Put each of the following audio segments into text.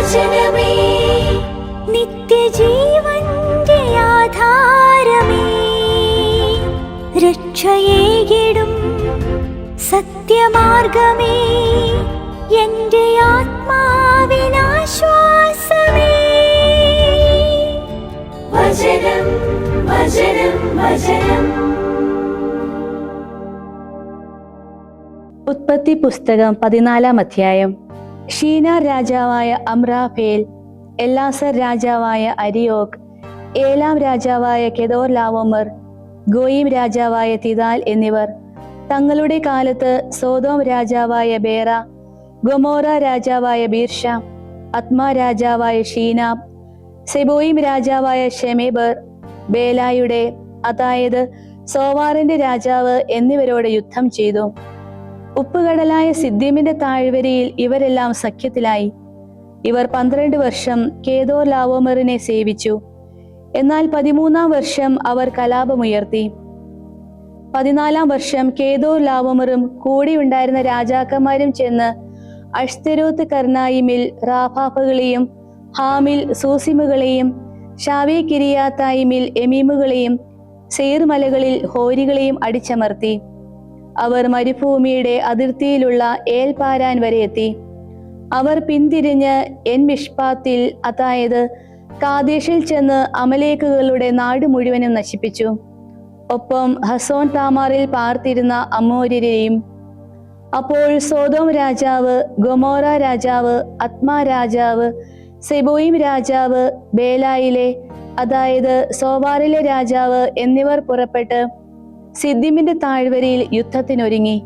വചനമേ നിത്യജീവന്റെ ആധാരമേ, രക്ഷയേകിടും സത്യമാർഗമേ, എന്റെ ആത്മാവിനാശ്വാസമേ. വചനം വചനം വചനം. ഉൽപ്പത്തി പുസ്തകം 14-ാം അധ്യായം. ഷീനാർ രാജാവായ അമ്രാഫേൽ, എലാസർ രാജാവായ അരിയോക്, ഏലാം രാജാവായ കെദോർലാവോമർ, ഗോയിം രാജാവായ തിദാൽ എന്നിവർ തങ്ങളുടെ കാലത്ത് സോദോം രാജാവായ ബേറ, ഗൊമോറ രാജാവായ ബീർഷ, അത്മാ രാജാവായ ഷീനാബ്, സെബോയിം രാജാവായ ഷെമേബർ, ബേലായുടെ അതായത് സോവാറിന്റെ രാജാവ് എന്നിവരോട് യുദ്ധം ചെയ്തു. ഉപ്പുകടലായ സിദ്ദീമിന്റെ താഴ്വരയിൽ ഇവരെല്ലാം സഖ്യത്തിലായി. ഇവർ 12 വർഷം കേദോർലാവോമറിനെ സേവിച്ചു. എന്നാൽ 13-ാം വർഷം അവർ കലാപമുയർത്തി. 14-ാം വർഷം കേദോർലാവോമറും കൂടെയുണ്ടായിരുന്ന രാജാക്കന്മാരും ചെന്ന് അഷ്തെരോത്ത് കർണായിമിൽ റാഫാഫുകളെയും ഹാമിൽ സൂസിമുകളെയും ഷാവേ കിരിയാത്തായിമിൽ എമീമുകളെയും സെയർ മലകളിൽ ഹോരികളെയും അടിച്ചമർത്തി. അവർ മരുഭൂമിയുടെ അതിർത്തിയിലുള്ള ഏൽ പാരാൻ വരെ എത്തി. അവർ പിന്തിരിഞ്ഞ് എൻ മിഷ്പാത്തിൽ അതായത് കാദേശിൽ ചെന്ന് അമലേക്കുകളുടെ നാട് മുഴുവനും നശിപ്പിച്ചു. ഒപ്പം ഹസോൻ താമാറിൽ പാർത്തിരുന്ന അമോര്യരെയും. അപ്പോൾ സോദോം രാജാവ്, ഗൊമോറ രാജാവ്, അത്മാ രാജാവ്, സെബോയിം രാജാവ്, ബേലായിലെ അതായത് സോവാറിലെ രാജാവ് എന്നിവർ പുറപ്പെട്ട് സിദ്ദീമിന്റെ താഴ്വരയിൽ യുദ്ധത്തിനൊരുങ്ങി.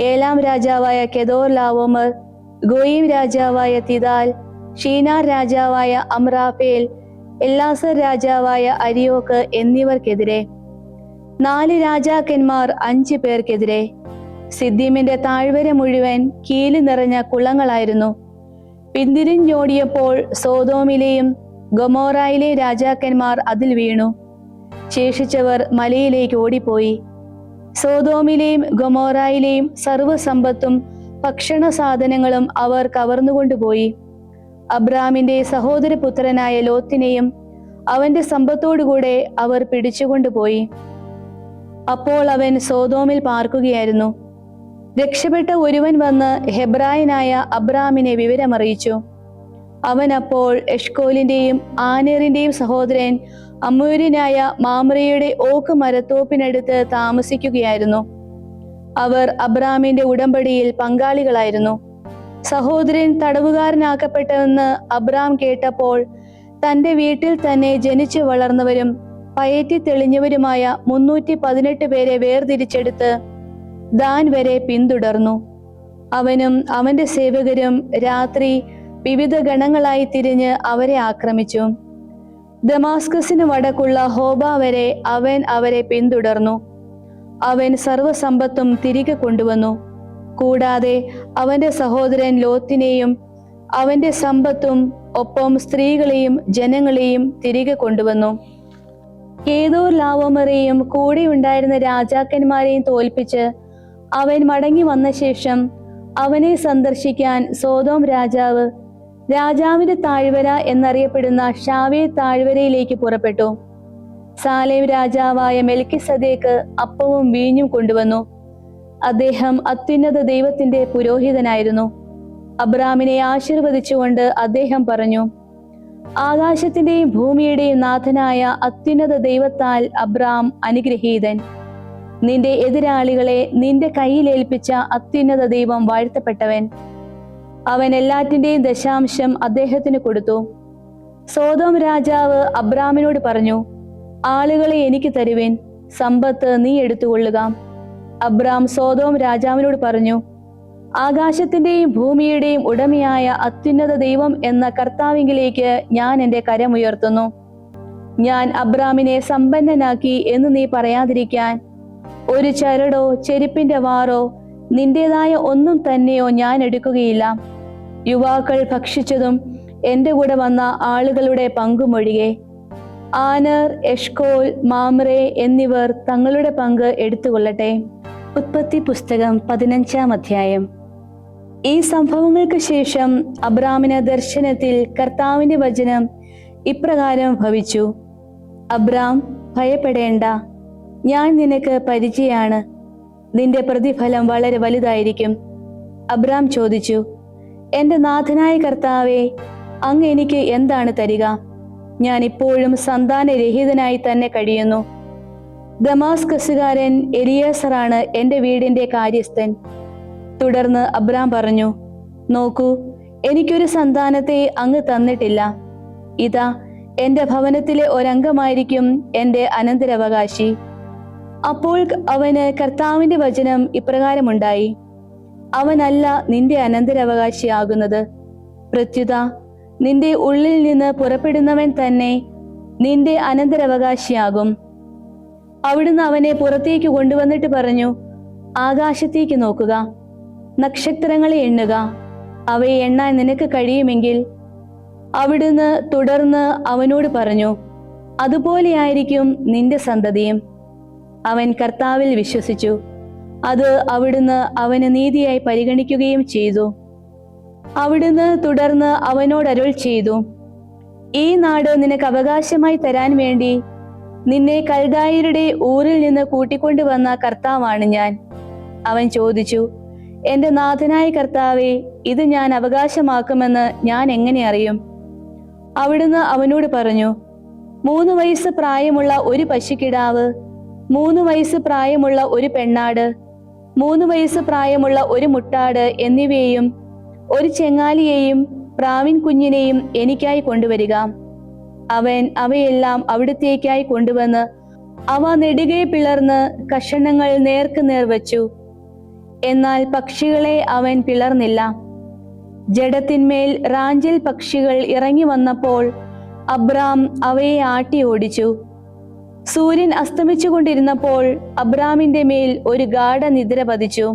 ഏലാം രാജാവായ കെദോർലാവോമർ, ഗോയിം രാജാവായ തിദാൽ, ഷീനാർ രാജാവായ അമ്രാഫേൽ, എലാസർ രാജാവായ അരിയോക്ക് എന്നിവർക്കെതിരെ, 4 രാജാക്കന്മാർ 5 പേർക്കെതിരെ. സിദ്ദീമിന്റെ താഴ്വര മുഴുവൻ കീല് നിറഞ്ഞ കുളങ്ങളായിരുന്നു. പിന്തിരിഞ്ഞോടിയപ്പോൾ സോദോമിലെയും ഗൊമോറായിലെ രാജാക്കന്മാർ അതിൽ വീണു. ശേഷിച്ചവർ മലയിലേക്ക് ഓടിപ്പോയി. സോദോമിലെയും ഗൊമോറായിലെയും സർവ്വസമ്പത്തും ഭക്ഷണ സാധനങ്ങളും അവർ കവർന്നുകൊണ്ടുപോയി. അബ്രാമിന്റെ സഹോദരപുത്രനായ ലോത്തിനെയും അവന്റെ സമ്പത്തോടുകൂടെ അവർ പിടിച്ചുകൊണ്ടുപോയി. അപ്പോൾ അവൻ സോദോമിൽ പാർക്കുകയായിരുന്നു. രക്ഷപ്പെട്ട ഒരുവൻ വന്ന് ഹെബ്രായനായ അബ്രാമിനെ വിവരമറിയിച്ചു. അവൻ അപ്പോൾ എഷ്കോലിന്റെയും ആനേറിന്റെയും സഹോദരൻ അമ്മൂര്യനായ മാമ്രയുടെ ഓക്ക് മരത്തോപ്പിനടുത്ത് താമസിക്കുകയായിരുന്നു. അവർ അബ്രാമിന്റെ ഉടമ്പടിയിൽ പങ്കാളികളായിരുന്നു. സഹോദരൻ തടവുകാരനാക്കപ്പെട്ടെന്ന് അബ്രാം കേട്ടപ്പോൾ തന്റെ വീട്ടിൽ തന്നെ ജനിച്ചു വളർന്നവരും പയറ്റി തെളിഞ്ഞവരുമായ 318 പേരെ വേർതിരിച്ചെടുത്ത് ദാൻ വരെ പിന്തുടർന്നു. അവനും അവന്റെ സേവകരും രാത്രി വിവിധ ഗണങ്ങളായി തിരിഞ്ഞ് അവരെ ആക്രമിച്ചു. ദമാസ്കസിന് വടക്കുള്ള ഹോബ വരെ അവൻ അവരെ പിന്തുടർന്നു. അവൻ സർവ്വസമ്പത്തും തിരികെ കൊണ്ടുവന്നു. കൂടാതെ അവന്റെ സഹോദരൻ ലോത്തിനെയും അവന്റെ സമ്പത്തും ഒപ്പം സ്ത്രീകളെയും ജനങ്ങളെയും തിരികെ കൊണ്ടുവന്നു. കേദോർലാവോമറെയും കൂടെയുണ്ടായിരുന്ന രാജാക്കന്മാരെയും തോൽപ്പിച്ച് അവൻ മടങ്ങി വന്ന ശേഷം അവനെ സന്ദർശിക്കാൻ സോദോം രാജാവ് രാജാവിന്റെ താഴ്വര എന്നറിയപ്പെടുന്ന ഷാവേ താഴ്വരയിലേക്ക് പുറപ്പെട്ടു. സാലേം രാജാവായ മെൽക്കിസദേക്ക് അപ്പവും വീഞ്ഞും കൊണ്ടുവന്നു. അദ്ദേഹം അത്യുന്നത ദൈവത്തിന്റെ പുരോഹിതനായിരുന്നു. അബ്രാമിനെ ആശീർവദിച്ചുകൊണ്ട് അദ്ദേഹം പറഞ്ഞു, ആകാശത്തിന്റെയും ഭൂമിയുടെയും നാഥനായ അത്യുന്നത ദൈവത്താൽ അബ്രാം അനുഗ്രഹീതൻ. നിന്റെ എതിരാളികളെ നിന്റെ കയ്യിലേൽപ്പിച്ച അത്യുന്നത ദൈവം വാഴ്ത്തപ്പെട്ടവൻ. അവൻ എല്ലാറ്റിന്റെയും ദശാംശം അദ്ദേഹത്തിന് കൊടുത്തു. സോദോം രാജാവ് അബ്രാമിനോട് പറഞ്ഞു, ആളുകളെ എനിക്ക് തരുവിൻ, സമ്പത്ത് നീ എടുത്തുകൊള്ളുക. അബ്രാം സോദോം രാജാവിനോട് പറഞ്ഞു, ആകാശത്തിന്റെയും ഭൂമിയുടെയും ഉടമയായ അത്യുന്നത ദൈവം എന്ന കർത്താവിങ്കിലേക്ക് ഞാൻ എൻ്റെ കരമുയർത്തുന്നു. ഞാൻ അബ്രാമിനെ സമ്പന്നനാക്കി എന്ന് നീ പറയാതിരിക്കാൻ ഒരു ചരടോ ചെരുപ്പിന്റെ വാറോ നിന്റേതായ ഒന്നും തന്നെയോ ഞാൻ എടുക്കുകയില്ല. യുവാക്കൾ ഭക്ഷിച്ചതും എൻ്റെ കൂടെ വന്ന ആളുകളുടെ പങ്കുമൊഴികെ. ആനർ, എഷ്കോൽ, മാമ്രേ എന്നിവർ തങ്ങളുടെ പങ്ക് എടുത്തുകൊള്ളട്ടെ. ഉൽപ്പത്തി പുസ്തകം 15-ാം അധ്യായം. ഈ സംഭവങ്ങൾക്ക് ശേഷം അബ്രാമിന് ദർശനത്തിൽ കർത്താവിന്റെ വചനം ഇപ്രകാരം ഭവിച്ചു: അബ്രാം, ഭയപ്പെടേണ്ട, ഞാൻ നിനക്ക് പരിചയാണ്, നിന്റെ പ്രതിഫലം വളരെ വലുതായിരിക്കും. അബ്രാം ചോദിച്ചു: എന്റെ നാഥനായ കർത്താവേ, അങ്ങ് എനിക്ക് എന്താണ് തരിക? ഞാൻ ഇപ്പോഴും സന്താനരഹിതനായി തന്നെ കഴിയുന്നു. ദമാസ്കസുകാരൻ എലിയാസറാണ് എന്റെ വീടിന്റെ കാര്യസ്ഥൻ. തുടർന്ന് അബ്രാം പറഞ്ഞു: നോക്കൂ, എനിക്കൊരു സന്താനത്തെ അങ്ങ് തന്നിട്ടില്ല. ഇതാ, എന്റെ ഭവനത്തിലെ ഒരംഗമായിരിക്കും എന്റെ അനന്തരാവകാശി. അപ്പോൾ അവന് കർത്താവിന്റെ വചനം ഇപ്രകാരമുണ്ടായി: അവനല്ല നിന്റെ അനന്തരാവകാശിയാകുന്നത്, പ്രത്യുത നിന്റെ ഉള്ളിൽ നിന്ന് പുറപ്പെടുന്നവൻ തന്നെ നിന്റെ അനന്തരാവകാശിയാകും. അവിടുന്ന് അവനെ പുറത്തേക്ക് കൊണ്ടുവന്നിട്ട് പറഞ്ഞു: ആകാശത്തേക്ക് നോക്കുക, നക്ഷത്രങ്ങളെ എണ്ണുക, അവയെ എണ്ണാൻ നിനക്ക് കഴിയുമെങ്കിൽ. അവിടുന്ന് തുടർന്ന് അവനോട് പറഞ്ഞു: അതുപോലെയായിരിക്കും നിന്റെ സന്തതിയും. അവൻ കർത്താവിൽ വിശ്വസിച്ചു. അത് അവിടുന്ന് അവന് നീതിയായി പരിഗണിക്കുകയും ചെയ്തു. അവിടുന്ന് തുടർന്ന് അവനോട് അരുൾ ചെയ്തു: ഈ നാട് നിനക്ക് അവകാശമായി തരാൻ വേണ്ടി നിന്നെ കൽദായരുടെ ഊരിൽ നിന്ന് കൂട്ടിക്കൊണ്ടുവന്ന കർത്താവാണ് ഞാൻ. അവൻ ചോദിച്ചു: എന്റെ നാഥനായ കർത്താവേ, ഇത് ഞാൻ അവകാശമാക്കുമെന്ന് ഞാൻ എങ്ങനെ അറിയും? അവിടുന്ന് അവനോട് പറഞ്ഞു: 3 വയസ്സ് പ്രായമുള്ള ഒരു പശുക്കിടാവ്, 3 വയസ്സ് പ്രായമുള്ള ഒരു പെണ്ണാട്, 3 വയസ്സ് പ്രായമുള്ള ഒരു മുട്ടാട് എന്നിവയെയും ഒരു ചെങ്ങാലിയെയും പ്രാവിൻ കുഞ്ഞിനെയും എനിക്കായി കൊണ്ടുവരിക. അവൻ അവയെല്ലാം അവിടുത്തേക്കായി കൊണ്ടുവന്ന് അവ നെടുകെ പിളർന്ന് കഷണങ്ങൾ നേർക്കുനേർ വച്ചു. എന്നാൽ പക്ഷികളെ അവൻ പിളർന്നില്ല. ജഡത്തിന്മേൽ റാഞ്ചൽ പക്ഷികൾ ഇറങ്ങി വന്നപ്പോൾ അബ്രാം അവയെ ആട്ടി ഓടിച്ചു. സൂര്യൻ അസ്തമിച്ചുകൊണ്ടിരുന്നപ്പോൾ അബ്രാമിന്റെ മേൽ ഒരു ഗാഢനിദ്ര പതിച്ചു.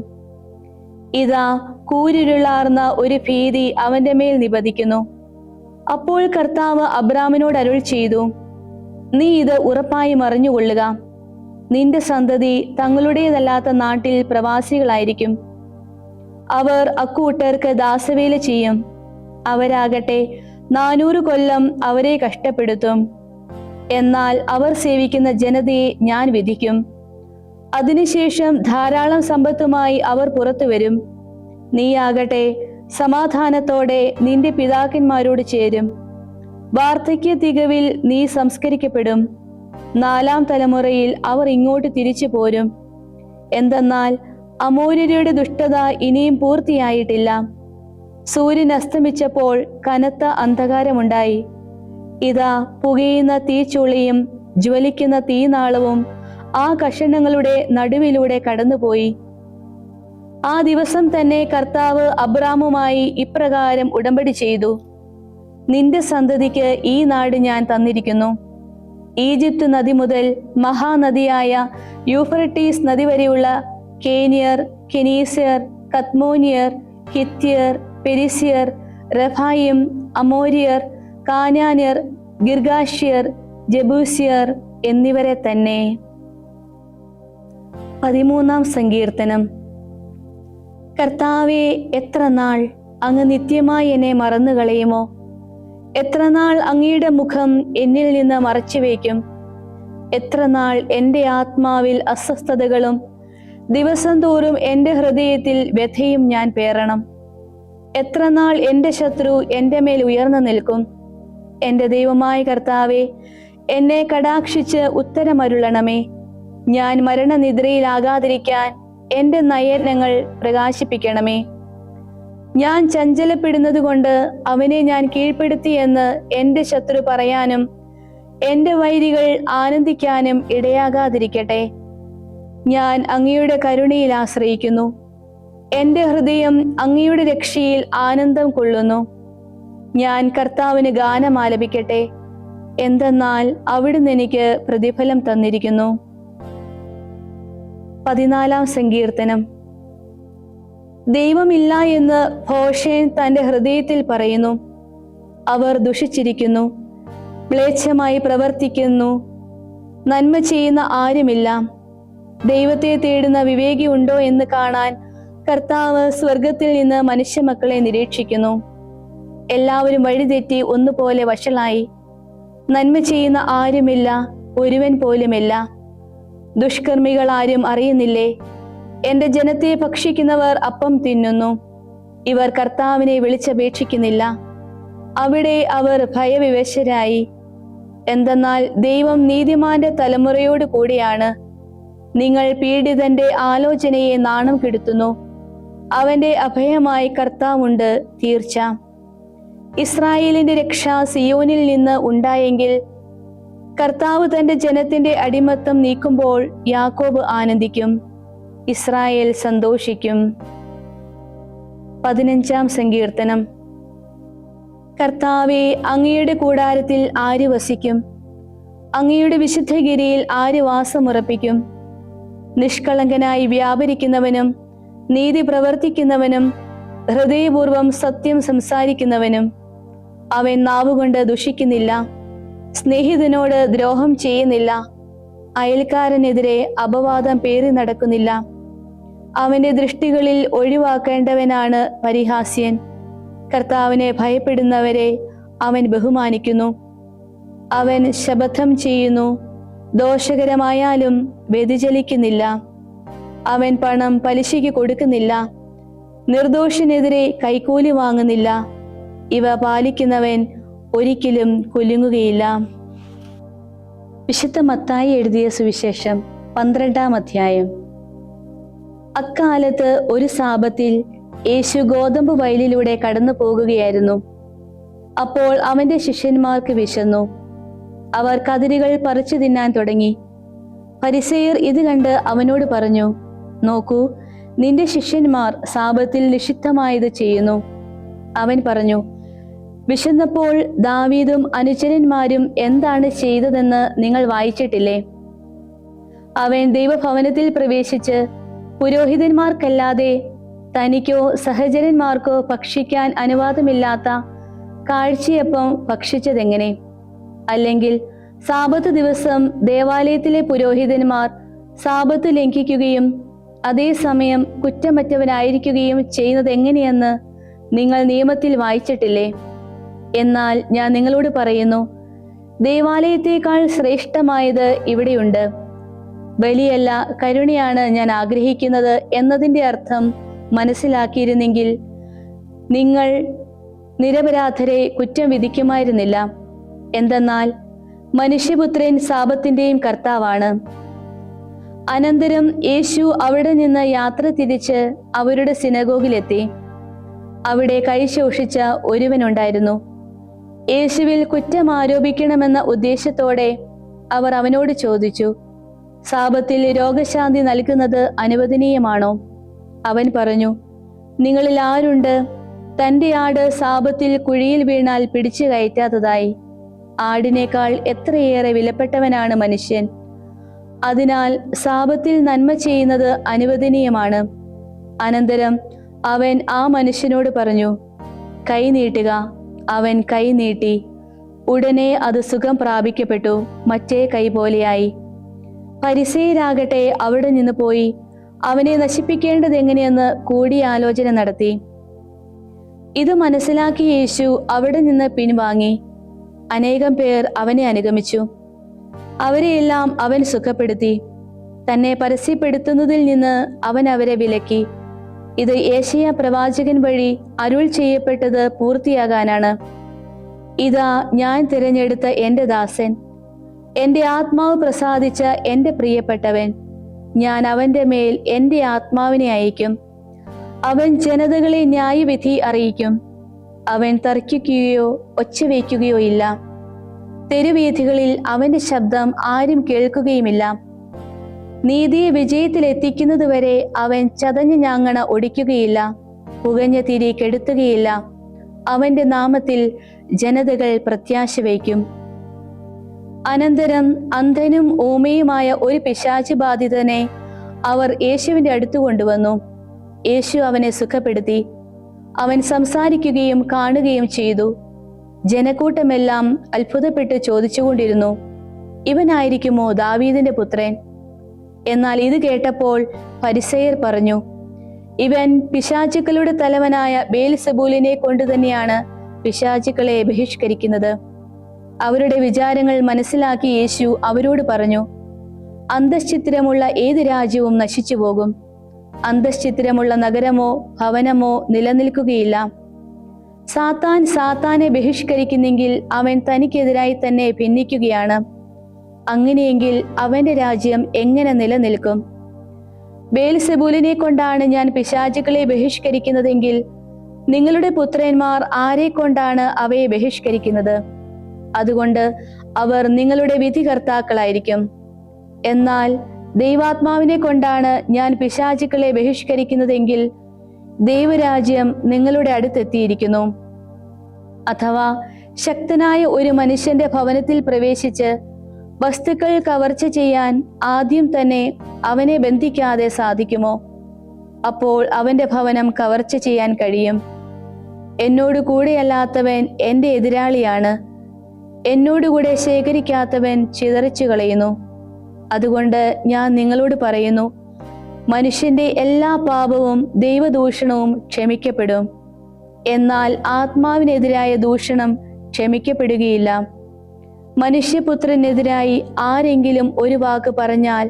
ഇതാ, കൂരിരുളാർന്ന ഒരു ഭീതി അവന്റെ മേൽ നിപതിക്കുന്നു. അപ്പോൾ കർത്താവ് അബ്രാമിനോട് അരുൾ ചെയ്തു: നീ ഇത് ഉറപ്പായും അറിഞ്ഞുകൊള്ളുക, നിന്റെ സന്തതി തങ്ങളുടേതല്ലാത്ത നാട്ടിൽ പ്രവാസികളായിരിക്കും. അവർ അക്കൂട്ടർക്ക് ദാസവേല ചെയ്യും. അവരാകട്ടെ 400 കൊല്ലം അവരെ കഷ്ടപ്പെടുത്തും. എന്നാൽ അവർ സേവിക്കുന്ന ജനതയെ ഞാൻ വിധിക്കും. അതിനുശേഷം ധാരാളം സമ്പത്തുമായി അവർ പുറത്തു വരും. നീയാകട്ടെ സമാധാനത്തോടെ നിന്റെ പിതാക്കന്മാരോട് ചേരും. വാർദ്ധക്യ തികവിൽ നീ സംസ്കരിക്കപ്പെടും. 4ാം തലമുറയിൽ അവർ ഇങ്ങോട്ട് തിരിച്ചു പോരും. എന്തെന്നാൽ അമോര്യരുടെ ദുഷ്ടത ഇനിയും പൂർത്തിയായിട്ടില്ല. സൂര്യൻ അസ്തമിച്ചപ്പോൾ കനത്ത അന്ധകാരമുണ്ടായി. ഇതാ, പുകയുന്ന തീച്ചുളിയും ജ്വലിക്കുന്ന തീനാളവും ആ കഷണങ്ങളുടെ നടുവിലൂടെ കടന്നുപോയി. ആ ദിവസം തന്നെ കർത്താവ് അബ്രാമുമായി ഇപ്രകാരം ഉടമ്പടി ചെയ്തു: നിന്റെ സന്തതിക്ക് ഈ നാട് ഞാൻ തന്നിരിക്കുന്നു. ഈജിപ്ത് നദി മുതൽ മഹാനദിയായ യൂഫ്രട്ടീസ് നദി വരെയുള്ള കേനിയർ, കെനീസ്യർ, കത്മോനിയർ, ഹിത്യർ, പെരിസ്യർ, റഫായിം, അമോര്യർ, കാനാന്യർ, ഗിർഗാഷ്യർ, ജബൂസ്യർ എന്നിവരെ തന്നെ. 13-ാം സങ്കീർത്തനം. കർത്താവേ, എത്ര നാൾ അങ്ങ് നിത്യമായി എന്നെ മറന്നുകളയുമോ? എത്ര നാൾ അങ്ങയുടെ മുഖം എന്നിൽ നിന്ന് മറച്ചുവെക്കും? എത്ര നാൾ എൻ്റെ ആത്മാവിൽ അസ്വസ്ഥതകളും ദിവസം തോറും എൻ്റെ ഹൃദയത്തിൽ വ്യഥയും ഞാൻ പേറണം? എത്ര നാൾ എൻ്റെ ശത്രു എൻ്റെ മേൽ ഉയർന്നു നിൽക്കും? എൻ്റെ ദൈവമായ കർത്താവേ, എന്നെ കടാക്ഷിച്ച് ഉത്തരമരുളണമേ. ഞാൻ മരണനിദ്രയിലാകാതിരിക്കാൻ എൻ്റെ നയനങ്ങൾ പ്രകാശിപ്പിക്കണമേ. ഞാൻ ചഞ്ചലപ്പെടുന്നത് കൊണ്ട് അവനെ ഞാൻ കീഴ്പ്പെടുത്തിയെന്ന് എൻ്റെ ശത്രു പറയാനും എൻ്റെ വൈരികൾ ആനന്ദിക്കാനും ഇടയാകാതിരിക്കട്ടെ. ഞാൻ അങ്ങയുടെ കരുണയിൽ ആശ്രയിക്കുന്നു. എൻ്റെ ഹൃദയം അങ്ങയുടെ രക്ഷയിൽ ആനന്ദം കൊള്ളുന്നു. ഞാൻ കർത്താവിന് ഗാനം ആലപിക്കട്ടെ, എന്തെന്നാൽ അവിടുന്ന് എനിക്ക് പ്രതിഫലം തന്നിരിക്കുന്നു. 14-ാം സങ്കീർത്തനം. ദൈവമില്ല എന്ന് ഭോഷൻ തൻ്റെ ഹൃദയത്തിൽ പറയുന്നു. അവർ ദുഷിച്ചിരിക്കുന്നു, മ്ലേച്ഛമായി പ്രവർത്തിക്കുന്നു, നന്മ ചെയ്യുന്ന ആരുമില്ല. ദൈവത്തെ തേടുന്ന വിവേകി ഉണ്ടോ എന്ന് കാണാൻ കർത്താവ് സ്വർഗത്തിൽ നിന്ന് മനുഷ്യമക്കളെ നിരീക്ഷിക്കുന്നു. എല്ലാവരും വഴിതെറ്റി ഒന്നുപോലെ വഷളായി. നന്മ ചെയ്യുന്ന ആരുമില്ല, ഒരുവൻ പോലുമില്ല. ദുഷ്കർമ്മികൾ ആരും അറിയുന്നില്ലേ? എന്റെ ജനത്തെ ഭക്ഷിക്കുന്നവർ അപ്പം തിന്നുന്നു. ഇവർ കർത്താവിനെ വിളിച്ചപേക്ഷിക്കുന്നില്ല. അവിടെ അവർ ഭയവിവശരായി. എന്തെന്നാൽ ദൈവം നീതിമാന്റെ തലമുറയോട് കൂടിയാണ്. നിങ്ങൾ പീഡിതന്റെ ആലോചനയെ നാണം കെടുത്തുന്നു. അവന്റെ അഭയമായി കർത്താവുണ്ട് തീർച്ച. ഇസ്രായേലിന്റെ രക്ഷ സിയോനിൽ നിന്ന് ഉണ്ടായെങ്കിൽ, കർത്താവ് തന്റെ ജനത്തിന്റെ അടിമത്തം നീക്കുമ്പോൾ യാക്കോബ് ആനന്ദിക്കും, ഇസ്രായേൽ സന്തോഷിക്കും. 15-ാം സങ്കീർത്തനം. കർത്താവേ, അങ്ങയുടെ കൂടാരത്തിൽ ആര് വസിക്കും? അങ്ങയുടെ വിശുദ്ധഗിരിയിൽ ആര് വാസമുറപ്പിക്കും? നിഷ്കളങ്കനായി വ്യാപരിക്കുന്നവനും നീതി പ്രവർത്തിക്കുന്നവനും ഹൃദയപൂർവം സത്യം സംസാരിക്കുന്നവനും അവൻ നാവുകൊണ്ട് ദുഷിക്കുന്നില്ല, സ്നേഹിതനോട് ദ്രോഹം ചെയ്യുന്നില്ല, അയൽക്കാരനെതിരെ അപവാദം പേറി നടക്കുന്നില്ല. അവന്റെ ദൃഷ്ടികളിൽ ഒഴിവാക്കേണ്ടവനാണ് പരിഹാസ്യൻ. കർത്താവിനെ ഭയപ്പെടുന്നവരെ അവൻ ബഹുമാനിക്കുന്നു. അവൻ ശപഥം ചെയ്യുന്നു, ദോഷകരമായാലും വ്യതിചലിക്കുന്നില്ല. അവൻ പണം പലിശയ്ക്ക് കൊടുക്കുന്നില്ല, നിർദോഷനെതിരെ കൈക്കൂലി വാങ്ങുന്നില്ല. ഇവ പാലിക്കുന്നവൻ ഒരിക്കലും കുലുങ്ങുകയില്ല. വിശുദ്ധ മത്തായി എഴുതിയ സുവിശേഷം 12-ാം അധ്യായം. അക്കാലത്ത് ഒരു സാബത്തിൽ യേശു ഗോതമ്പ് വയലിലൂടെ കടന്നു പോകുകയായിരുന്നു. അപ്പോൾ അവന്റെ ശിഷ്യന്മാർക്ക് വിശന്നു. അവർ കതിരുകൾ പറിച്ചു തിന്നാൻ തുടങ്ങി. ഫരിസേയർ ഇത് കണ്ട് അവനോട് പറഞ്ഞു, നോക്കൂ, നിന്റെ ശിഷ്യന്മാർ സാബത്തിൽ നിഷിദ്ധമായത് ചെയ്യുന്നു. അവൻ പറഞ്ഞു, വിശന്നപ്പോൾ ദാവീദും അനുചരന്മാരും എന്താണ് ചെയ്തതെന്ന് നിങ്ങൾ വായിച്ചിട്ടില്ലേ? അവൻ ദൈവഭവനത്തിൽ പ്രവേശിച്ച് പുരോഹിതന്മാർക്കല്ലാതെ തനിക്കോ സഹചരന്മാർക്കോ ഭക്ഷിക്കാൻ അനുവാദമില്ലാത്ത കാഴ്ചയപ്പം ഭക്ഷിച്ചതെങ്ങനെ? അല്ലെങ്കിൽ സാബത്ത് ദിവസം ദേവാലയത്തിലെ പുരോഹിതന്മാർ സാബത്ത് ലംഘിക്കുകയും അതേസമയം കുറ്റമറ്റവനായിരിക്കുകയും ചെയ്യുന്നത് എങ്ങനെയെന്ന് നിങ്ങൾ നിയമത്തിൽ വായിച്ചിട്ടില്ലേ? എന്നാൽ ഞാൻ നിങ്ങളോട് പറയുന്നു, ദേവാലയത്തേക്കാൾ ശ്രേഷ്ഠമായത് ഇവിടെയുണ്ട്. ബലിയല്ല, കരുണയാണ് ഞാൻ ആഗ്രഹിക്കുന്നത് എന്നതിൻ്റെ അർത്ഥം മനസ്സിലാക്കിയിരുന്നെങ്കിൽ നിങ്ങൾ നിരപരാധരെ കുറ്റം വിധിക്കുമായിരുന്നില്ല. എന്തെന്നാൽ മനുഷ്യപുത്രൻ സാബത്തിന്റെയും കർത്താവാണ്. അനന്തരം യേശു അവിടെ നിന്ന് യാത്ര തിരിച്ച് അവരുടെ സിനഗോഗിലെത്തി. അവിടെ കൈ ശോഷിച്ച ഒരുവനുണ്ടായിരുന്നു. യേശുവിൽ കുറ്റം ആരോപിക്കണമെന്ന ഉദ്ദേശത്തോടെ അവർ അവനോട് ചോദിച്ചു, സാബത്തിൽ രോഗശാന്തി നൽകുന്നത് അനുവദനീയമാണോ? അവൻ പറഞ്ഞു, നിങ്ങളിൽ ആരുണ്ട് തൻ്റെ ആട് സാബത്തിൽ കുഴിയിൽ വീണാൽ പിടിച്ചു കയറ്റാത്തതായി? ആടിനേക്കാൾ എത്രയേറെ വിലപ്പെട്ടവനാണ് മനുഷ്യൻ. അതിനാൽ സാബത്തിൽ നന്മ ചെയ്യുന്നത് അനുവദനീയമാണ്. അനന്തരം അവൻ ആ മനുഷ്യനോട് പറഞ്ഞു, കൈ നീട്ടുക. അവൻ കൈ നീട്ടി. ഉടനെ അത് സുഖം പ്രാപിക്കപ്പെട്ടു, മറ്റേ കൈ പോലെയായി. ഫരിസേയരാകട്ടെ അവിടെ നിന്ന് പോയി അവനെ നശിപ്പിക്കേണ്ടത് എങ്ങനെയെന്ന് കൂടിയാലോചന നടത്തി. ഇത് മനസ്സിലാക്കിയ യേശു അവിടെ നിന്ന് പിൻവാങ്ങി. അനേകം പേർ അവനെ അനുഗമിച്ചു. അവരെയെല്ലാം അവൻ സുഖപ്പെടുത്തി. തന്നെ പരസ്യപ്പെടുത്തുന്നതിൽ നിന്ന് അവൻ അവരെ വിലക്കി. ഇത് യേശയ്യാ പ്രവാചകൻ വഴി അരുൾ ചെയ്യപ്പെട്ടത് പൂർത്തിയാകാനാണ്. ഇതാ, ഞാൻ തിരഞ്ഞെടുത്ത എൻ്റെ ദാസൻ, എൻ്റെ ആത്മാവ് പ്രസാദിച്ച എൻ്റെ പ്രിയപ്പെട്ടവൻ. ഞാൻ അവൻ്റെ മേൽ എൻ്റെ ആത്മാവിനെ അയക്കും. അവൻ ജനതകളെ ന്യായവിധി അറിയിക്കും. അവൻ തർക്കിക്കുകയോ ഒച്ചവയ്ക്കുകയോ ഇല്ല. തെരുവീഥികളിൽ അവന്റെ ശബ്ദം ആരും കേൾക്കുകയുമില്ല. നീതിയെ വിജയത്തിലെത്തിക്കുന്നതുവരെ അവൻ ചതഞ്ഞ ഞാങ്ങണ ഒടിക്കുകയില്ല, പുകഞ്ഞ തിരി കെടുത്തുകയില്ല. അവന്റെ നാമത്തിൽ ജനതകൾ പ്രത്യാശ വയ്ക്കും. അനന്തരം അന്ധനും ഊമയുമായ ഒരു പിശാച് ബാധിതനെ അവർ യേശുവിന്റെ അടുത്ത് കൊണ്ടുവന്നു. യേശു അവനെ സുഖപ്പെടുത്തി. അവൻ സംസാരിക്കുകയും കാണുകയും ചെയ്തു. ജനക്കൂട്ടമെല്ലാം അത്ഭുതപ്പെട്ട് ചോദിച്ചുകൊണ്ടിരുന്നു, ഇവനായിരിക്കുമോ ദാവീദിന്റെ പുത്രൻ? എന്നാൽ ഇത് കേട്ടപ്പോൾ ഫരിസേയർ പറഞ്ഞു, ഇവൻ പിശാചുക്കളുടെ തലവനായ ബേൽസെബൂലിനെ കൊണ്ട് തന്നെയാണ് പിശാചുക്കളെ ബഹിഷ്കരിക്കുന്നത്. അവരുടെ വിചാരങ്ങൾ മനസ്സിലാക്കി യേശു അവരോട് പറഞ്ഞു, അന്തശ്ചിത്രമുള്ള ഏത് രാജ്യവും നശിച്ചു പോകും. അന്തശ്ചിത്രമുള്ള നഗരമോ ഭവനമോ നിലനിൽക്കുകയില്ല. സാത്താൻ സാത്താനെ ബഹിഷ്കരിക്കുന്നെങ്കിൽ അവൻ തനിക്കെതിരായി തന്നെ ഭിന്നിക്കുകയാണ്. അങ്ങനെയെങ്കിൽ അവന്റെ രാജ്യം എങ്ങനെ നിലനിൽക്കും? ബേൽസെബൂലിനെ കൊണ്ടാണ് ഞാൻ പിശാചുക്കളെ ബഹിഷ്കരിക്കുന്നതെങ്കിൽ നിങ്ങളുടെ പുത്രന്മാർ ആരെ കൊണ്ടാണ് അവയെ ബഹിഷ്കരിക്കുന്നത്? അതുകൊണ്ട് അവർ നിങ്ങളുടെ വിധികർത്താക്കളായിരിക്കും. എന്നാൽ ദൈവാത്മാവിനെ കൊണ്ടാണ് ഞാൻ പിശാചുക്കളെ ബഹിഷ്കരിക്കുന്നതെങ്കിൽ ദൈവരാജ്യം നിങ്ങളുടെ അടുത്തെത്തിയിരിക്കുന്നു. അഥവാ ശക്തനായ ഒരു മനുഷ്യന്റെ ഭവനത്തിൽ പ്രവേശിച്ച് വസ്തുക്കൾ കവർച്ച ചെയ്യാൻ ആദ്യം തന്നെ അവനെ ബന്ധിക്കാതെ സാധിക്കുമോ? അപ്പോൾ അവന്റെ ഭവനം കവർച്ച ചെയ്യാൻ കഴിയും. എന്നോട് കൂടെയല്ലാത്തവൻ എൻ്റെ എതിരാളിയാണ്. എന്നോടുകൂടെ ശേഖരിക്കാത്തവൻ ചിതറിച്ചു കളയുന്നു. അതുകൊണ്ട് ഞാൻ നിങ്ങളോട് പറയുന്നു, മനുഷ്യന്റെ എല്ലാ പാപവും ദൈവദൂഷണവും ക്ഷമിക്കപ്പെടും. എന്നാൽ ആത്മാവിനെതിരായ ദൂഷണം ക്ഷമിക്കപ്പെടുകയില്ല. മനുഷ്യപുത്രനെതിരായി ആരെങ്കിലും ഒരു വാക്ക് പറഞ്ഞാൽ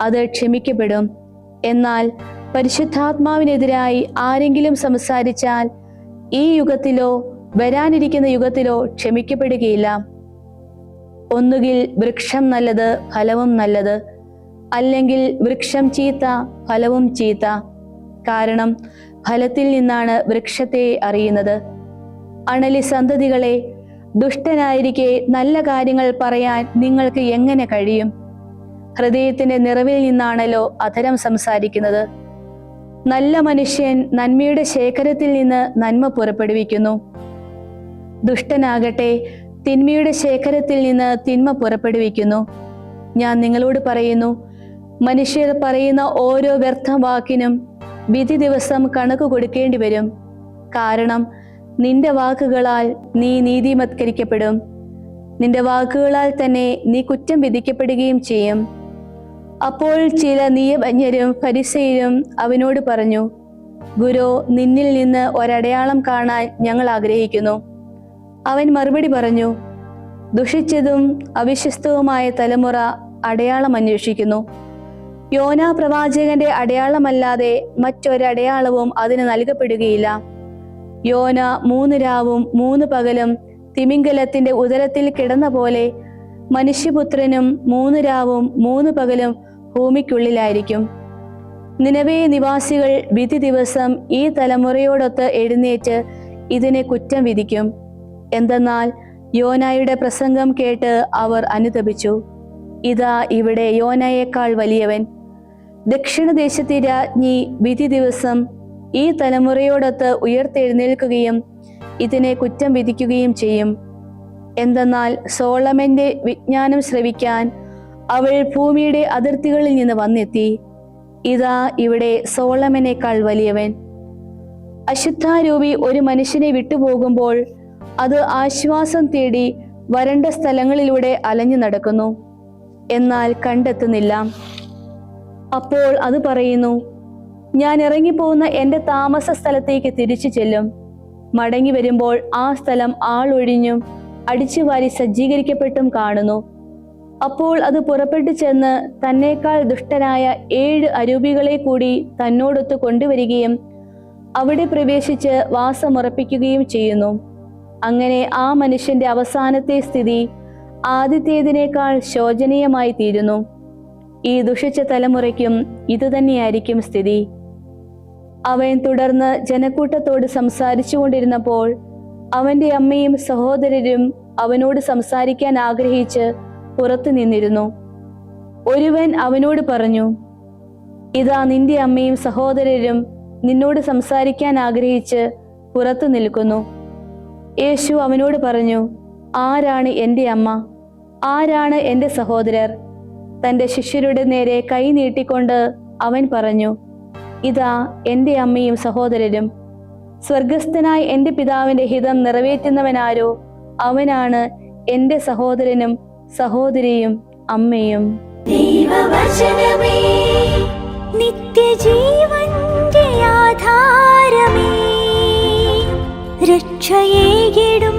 അത് ക്ഷമിക്കപ്പെടും. എന്നാൽ പരിശുദ്ധാത്മാവിനെതിരായി ആരെങ്കിലും സംസാരിച്ചാൽ ഈ യുഗത്തിലോ വരാനിരിക്കുന്ന യുഗത്തിലോ ക്ഷമിക്കപ്പെടുകയില്ല. ഒന്നുകിൽ വൃക്ഷം നല്ലത്, ഫലവും നല്ലത്, അല്ലെങ്കിൽ വൃക്ഷം ചീത്ത, ഫലവും ചീത്ത. കാരണം ഫലത്തിൽ നിന്നാണ് വൃക്ഷത്തെ അറിയുന്നത്. അണലി സന്തതികളെ, ദുഷ്ടനായിരിക്കെ നല്ല കാര്യങ്ങൾ പറയാൻ നിങ്ങൾക്ക് എങ്ങനെ കഴിയും? ഹൃദയത്തിന്റെ നിറവിൽ നിന്നാണല്ലോ അധരം സംസാരിക്കുന്നത്. നല്ല മനുഷ്യൻ നന്മയുടെ ശേഖരത്തിൽ നിന്ന് നന്മ പുറപ്പെടുവിക്കുന്നു. ദുഷ്ടനാകട്ടെ തിന്മയുടെ ശേഖരത്തിൽ നിന്ന് തിന്മ പുറപ്പെടുവിക്കുന്നു. ഞാൻ നിങ്ങളോട് പറയുന്നു, മനുഷ്യർ പറയുന്ന ഓരോ വ്യർത്ഥ വാക്കിനും വിധി ദിവസം കണക്ക് കൊടുക്കേണ്ടി വരും. കാരണം നിന്റെ വാക്കുകളാൽ നീ നീതിമത്കരിക്കപ്പെടും, നിന്റെ വാക്കുകളാൽ തന്നെ നീ കുറ്റം വിധിക്കപ്പെടുകയും ചെയ്യും. അപ്പോൾ ചില നിയമജ്ഞരും ഫരിസേയരും അവനോട് പറഞ്ഞു, ഗുരു, നിന്നിൽ നിന്ന് ഒരടയാളം കാണാൻ ഞങ്ങൾ ആഗ്രഹിക്കുന്നു. അവൻ മറുപടി പറഞ്ഞു, ദുഷിച്ചതും അവിശ്വസ്തവുമായ തലമുറ അടയാളം അന്വേഷിക്കുന്നു. യോനാ പ്രവാചകന്റെ അടയാളമല്ലാതെ മറ്റൊരടയാളവും അതിന് നൽകപ്പെടുകയില്ല. യോന 3 രാവും 3 പകലും തിമിംഗലത്തിന്റെ ഉദരത്തിൽ കിടന്ന പോലെ മനുഷ്യപുത്രനും 3 രാവും 3 പകലും ഭൂമിക്കുള്ളിലായിരിക്കും. നിനവേ നിവാസികൾ വിധി ദിവസം ഈ തലമുറയോടൊത്ത് എഴുന്നേറ്റ് ഇതിനെ കുറ്റം വിധിക്കും. എന്തെന്നാൽ യോനായുടെ പ്രസംഗം കേട്ട് അവർ അനുതപിച്ചു. ഇതാ ഇവിടെ യോനയേക്കാൾ വലിയവൻ. ദക്ഷിണദേശത്തെ രാജ്ഞി വിധി ദിവസം ഈ തലമുറയോടൊത്ത് ഉയർത്തെഴുന്നേൽക്കുകയും ഇതിനെ കുറ്റം വിധിക്കുകയും ചെയ്യും. എന്തെന്നാൽ സോളമന്റെ വിജ്ഞാനം ശ്രവിക്കാൻ അവൾ ഭൂമിയുടെ അതിർത്തികളിൽ നിന്ന് വന്നെത്തി. ഇതാ ഇവിടെ സോളമനേക്കാൾ വലിയവൻ. അശുദ്ധാരൂപി ഒരു മനുഷ്യനെ വിട്ടുപോകുമ്പോൾ അത് ആശ്വാസം തേടി വരണ്ട സ്ഥലങ്ങളിലൂടെ അലഞ്ഞു നടക്കുന്നു, എന്നാൽ കണ്ടെത്തുന്നില്ല. അപ്പോൾ അത് പറയുന്നു, ഞാൻ ഇറങ്ങിപ്പോകുന്ന എൻ്റെ താമസ സ്ഥലത്തേക്ക് തിരിച്ചു ചെല്ലും. മടങ്ങി വരുമ്പോൾ ആ സ്ഥലം ആളൊഴിഞ്ഞും അടിച്ചുവാരി സജ്ജീകരിക്കപ്പെട്ടും കാണുന്നു. അപ്പോൾ അത് പുറപ്പെട്ടു ചെന്ന് തന്നേക്കാൾ ദുഷ്ടരായ 7 അരൂപികളെ കൂടി തന്നോടൊത്ത് കൊണ്ടുവരികയും അവിടെ പ്രവേശിച്ച് വാസമുറപ്പിക്കുകയും ചെയ്യുന്നു. അങ്ങനെ ആ മനുഷ്യന്റെ അവസാനത്തെ സ്ഥിതി ആദ്യത്തേതിനേക്കാൾ ശോചനീയമായി തീരുന്നു. ഈ ദുഷിച്ച തലമുറയ്ക്കും ഇതുതന്നെയായിരിക്കും സ്ഥിതി. അവൻ തുടർന്ന് ജനക്കൂട്ടത്തോട് സംസാരിച്ചു കൊണ്ടിരുന്നപ്പോൾ അവന്റെ അമ്മയും സഹോദരരും അവനോട് സംസാരിക്കാൻ ആഗ്രഹിച്ച് പുറത്തു നിന്നിരുന്നു. ഒരുവൻ അവനോട് പറഞ്ഞു, ഇതാ നിന്റെ അമ്മയും സഹോദരരും നിന്നോട് സംസാരിക്കാൻ ആഗ്രഹിച്ച് പുറത്തു നിൽക്കുന്നു. യേശു അവനോട് പറഞ്ഞു, ആരാണ് എൻ്റെ അമ്മ, ആരാണ് എൻ്റെ സഹോദരർ? തൻ്റെ ശിഷ്യരുടെ നേരെ കൈ നീട്ടിക്കൊണ്ട് അവൻ പറഞ്ഞു, ഇതാ എൻ്റെ അമ്മയും സഹോദരരും. സ്വർഗസ്ഥനായ എൻ്റെ പിതാവിൻ്റെ ഹിതം നിറവേറ്റുന്നവനാരോ അവനാണ് എൻ്റെ സഹോദരനും സഹോദരിയും അമ്മയും. ദൈവവചനമേ നിത്യജീവന്റെ രക്ഷയേകിടും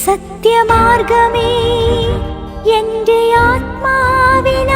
സത്യമാർഗമേ, എൻ്റെ ആത്മാവിന